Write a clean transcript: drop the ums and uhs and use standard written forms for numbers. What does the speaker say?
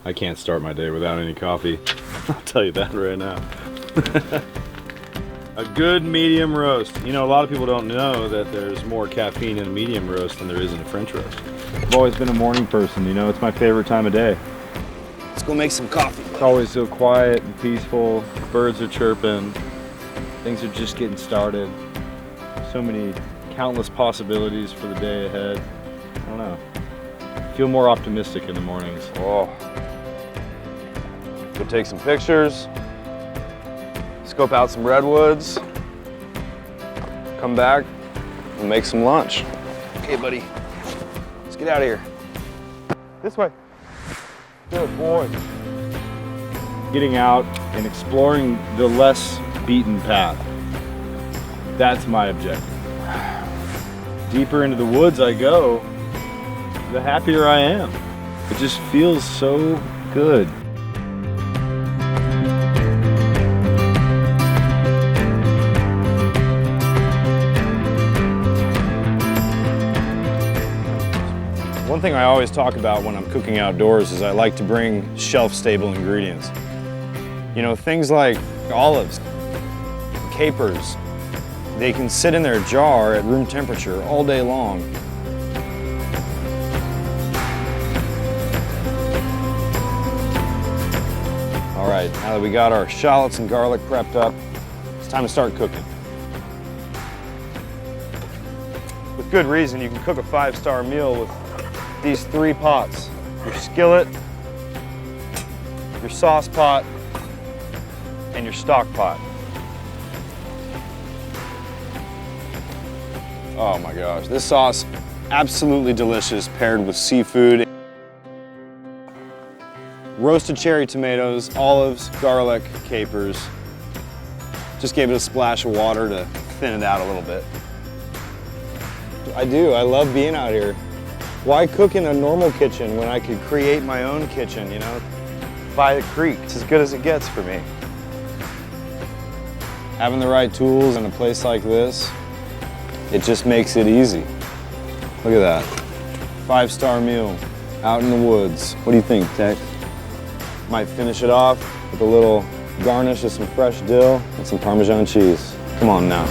I can't start my day without any coffee. I'll tell you that right now. A good medium roast. You know, a lot of people don't know that there's more caffeine in a medium roast than there is in a French roast. I've always been a morning person, you know, it's my favorite time of day. Let's go make some coffee. It's always so quiet and peaceful. Birds are chirping. Things are just getting started. So many countless possibilities for the day ahead. I don't know. I feel more optimistic in the mornings. Oh. Go take some pictures. Scope out some redwoods. Come back and make some lunch. Okay, buddy. Let's get out of here. This way. Good boy. Getting out and exploring the less beaten path. That's my objective. Deeper into the woods I go, the happier I am. It just feels so good. One thing I always talk about when I'm cooking outdoors is I like to bring shelf-stable ingredients. You know, things like olives, capers, they can sit in their jar at room temperature all day long. All right, now that we got our shallots and garlic prepped up, it's time to start cooking. With good reason, you can cook a 5-star meal with these 3 pots. Your skillet, your sauce pot, and your stock pot. Oh my gosh, this sauce, absolutely delicious paired with seafood. Roasted cherry tomatoes, olives, garlic, capers. Just gave it a splash of water to thin it out a little bit. I love being out here. Why cook in a normal kitchen when I could create my own kitchen, you know? By the creek, it's as good as it gets for me. Having the right tools in a place like this, it just makes it easy. Look at that. 5-star meal out in the woods. What do you think, Tech? Might finish it off with a little garnish of some fresh dill and some Parmesan cheese. Come on now.